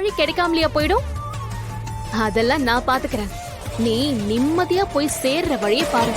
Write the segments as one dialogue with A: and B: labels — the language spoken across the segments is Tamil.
A: தாலி கிடைக்காமலையா போயிடும்? அதெல்லாம் நான் பாத்துக்கிறேன். நீ நிம்மதியா போய் சேர்ற வழியை பாரு.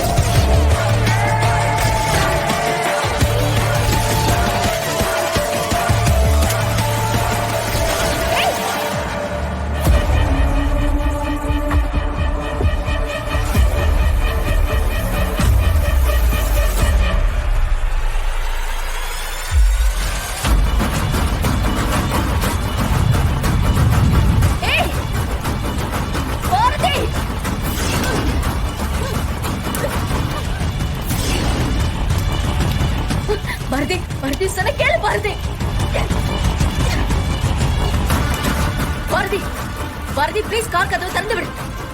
B: பாரதி ப்ளீஸ் கார் கதவை திறந்து விடு.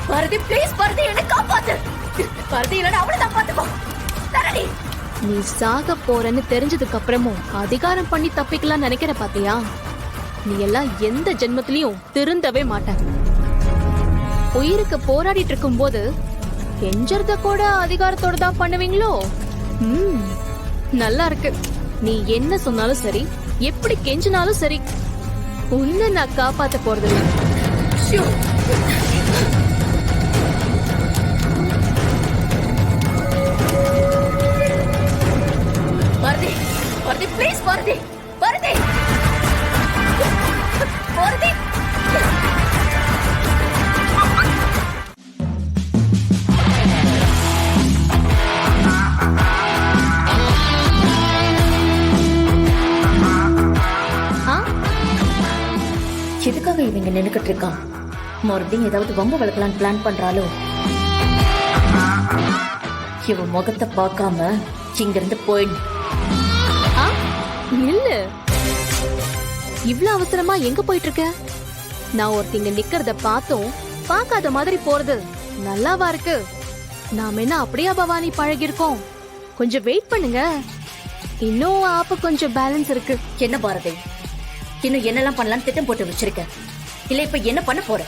B: பாரதி ப்ளீஸ், பாரதி என்ன காப்பாத்து. பாரதி இல்லனா அவளை தான் பாத்துக்கோ. தரடி.
A: நீ சாக போறன்னு தெரிஞ்சதுக்கு அப்புறமும் அதிகாரம் பண்ணி தப்பிக்கலாம் நினைக்கிற பாத்தியா? நீ எல்லாம் எந்த ஜென்மத்திலயும் திருந்தவே மாட்ட. உயிருக்கு போராடிட்டு இருக்கும் போது கெஞ்சறத கூட அதிகாரத்தோட தான் பண்ணுவீங்களோ? நல்லா இருக்கு. நீ என்ன சொன்னாலும் சரி, எப்படி கெஞ்சினாலும் சரி, உன்னை நான் காப்பாத்த போறதில்லை.
B: பாரதி, பாரதி ப்ளீஸ், பாரதி, பாரதி, பாரதி. எதுக்காக இவங்க நின்னுக்கிட்டு இருக்கான்? மறுபடியும் ஏதாவது வம்பு வளர்க்கலான்னு பிளான் பண்றாளோ? இவ முகத்தை பார்க்காம இங்க இருந்து போயிடு.
A: இல்ல, இவ்ளோ அவசரமா எங்க போயிட்டு இருக்க? நான் ஒருத்திங்க நிக்கிறத பார்த்தோம் பார்க்காத மாதிரி போறது நல்லாவா இருக்கு? நாம என்ன அப்படியே பவானி பழகி இருக்கோம். கொஞ்சம் வெயிட் பண்ணுங்க, இன்னும் ஆப்ப கொஞ்சம் பேலன்ஸ் இருக்கு.
B: என்ன பாரதி, இன்னும் என்னெல்லாம் பண்ணலாம்னு திட்டம் போட்டு வச்சிருக்க? இல்ல இப்ப என்ன பண்ண போற?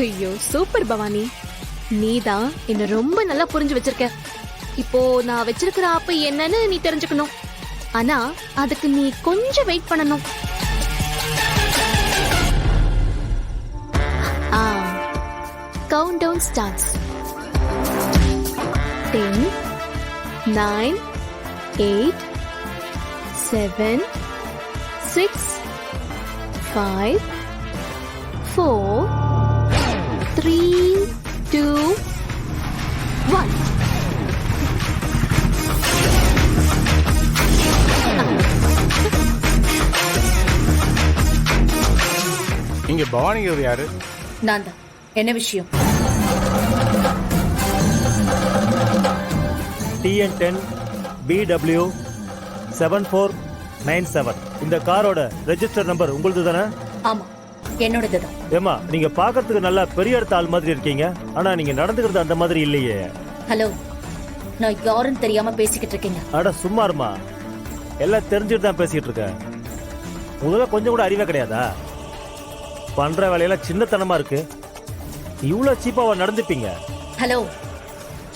A: ஐயோ சூப்பர் பவானி, நீதான் என்ன ரொம்ப நல்லா புரிஞ்சு வச்சிருக்க. இப்போ நான் வச்சிருக்கிற ஆப்பு என்னன்னு நீ தெரிஞ்சுக்கணும். ஆனா அதுக்கு நீ கொஞ்சம் வெயிட் பண்ணணும். Count down starts. 10, 9, 8, 7, 6, 5, 4, 3, 2, 1.
C: இங்க பவானிங்கிறது யாரு?
B: நான் தான். என்ன விஷயம்?
D: TN10 BW 7497 இந்த காரோட ரெஜிஸ்டர் நம்பர் உங்களுது தானே?
B: ஆமா, என்னோடதுதான்.
D: ஏமா, நீங்க பாக்கிறதுக்கு நல்லா பெரிய இடத்த ஆள் மாதிரி இருக்கீங்க, ஆனா நீங்க நடந்துக்கிறது அந்த மாதிரி இல்லையே.
B: ஹலோ, நான் யாருன்னு தெரியாம பேசிக்கிட்டு இருக்கீங்க.
D: அட சும்மாருமா, எல்லாம் தெரிஞ்சுட்டு தான் பேசிக்கிட்டு இருக்கேன். முதல்ல கொஞ்சம் கூட அறிவே கிடையாதா? பண்ற வேலையெல்லாம் சின்னத்தனமா இருக்கு. இவ்வளவு சீப்பாவா நடந்துப்பீங்க?
B: ஹலோ,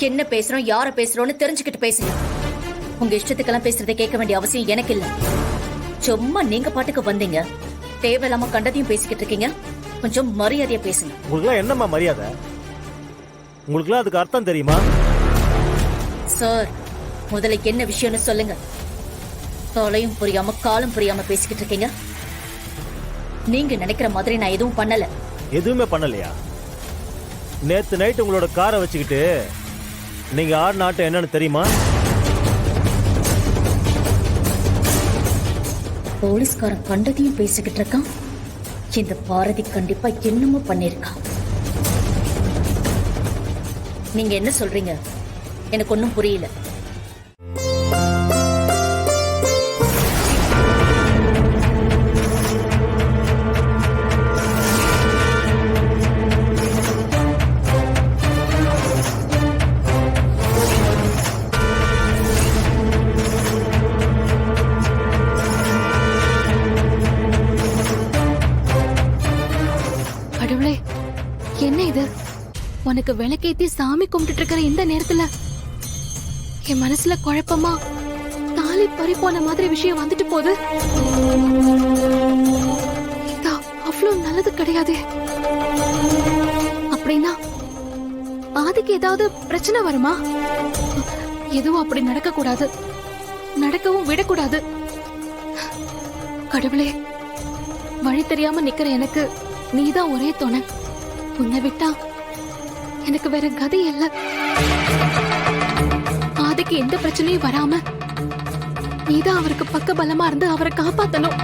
B: என்ன பேசுறோம் யார பேசுறோம்னு தெரிஞ்சுக்கிட்டு பேசுங்க. உங்க இஷ்டத்துக்கெல்லாம் பேசுறதை கேட்க வேண்டிய அவசியம் எனக்கு இல்ல. சும்மா நீங்க பாட்டுக்கு வந்தீங்க, தேவையில்லாம கண்டதையும் பேசிக்கிட்டு இருக்கீங்க. கொஞ்சம் மரியாதையா பேசுங்க.
D: உங்களுக்கு என்னம்மா மரியாதை? உங்களுக்கு அதுக்கு அர்த்தம் தெரியுமா?
B: சார், முதல்ல என்ன விஷயம்னு சொல்லுங்க. தொலையும் புரியாம காலம் புரியாம பேசிக்கிட்டு இருக்கீங்க. நீங்க நினைக்கிற மாதிரி நான் எதுவும் பண்ணல.
D: எதுவுமே பண்ணலையா? நேத்து நைட் உங்களோட காரை வச்சுக்கிட்டு நீங்க ஆடு நாட்டு என்னன்னு தெரியுமா?
B: போலீஸ்காரன் கண்டதையும் பேசிக்கிட்டு இருக்கான். இந்த பாரதி கண்டிப்பா என்னமோ பண்ணிருக்கா. நீங்க என்ன சொல்றீங்க? எனக்கு ஒன்னும் புரியல.
A: என்ன இது? உனக்கு விளக்கேத்தி சாமி கும்பிட்டு இருக்கிற இந்த நேரத்துல என் மனசுல குழப்பமா தாலி பறி போன மாதிரி விஷயம் வந்துட்டு போகுது. அவ்வளவு நல்லது கிடையாது. அப்படின்னா ஆதிக்கு ஏதாவது பிரச்சனை வருமா? எதுவும் அப்படி நடக்க கூடாது, நடக்கவும் விடக்கூடாது. கடவுளே, வழி தெரியாம நிக்கிற எனக்கு நீதான் ஒரே துணை. உன்னை விட்டா எனக்கு வேற கதி இல்ல. ஆதிக்கு எந்த பிரச்சனையும் வராம நீதான் அவருக்கு பக்க பலமா இருந்து அவரை காப்பாத்தணும்.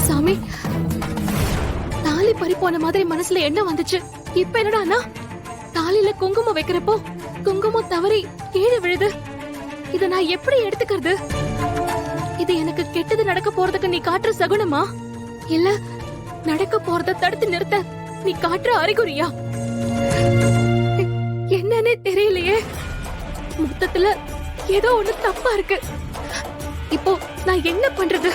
A: சாமி, தாலி பறி போன மாதிரி மனசுல என்ன வந்துச்சு? இப்ப என்னடானா தாலில குங்குமம் வைக்கிறப்போ குங்குமம் தவறி கீழே விழுது. இத நான் எப்படி எடுத்துக்கிறது? இது எனக்கு கெட்டது நடக்க போறதுக்கு நீ காட்டுற சகுனமா, இல்ல நடக்க போறத தடுத்து நிறுத்த நீ காட்டுற அறிகுறியா? என்னன்னே தெரியலையே. மொத்தத்துல ஏதோ ஒண்ணு தப்பா இருக்கு. இப்போ நான் என்ன பண்றது?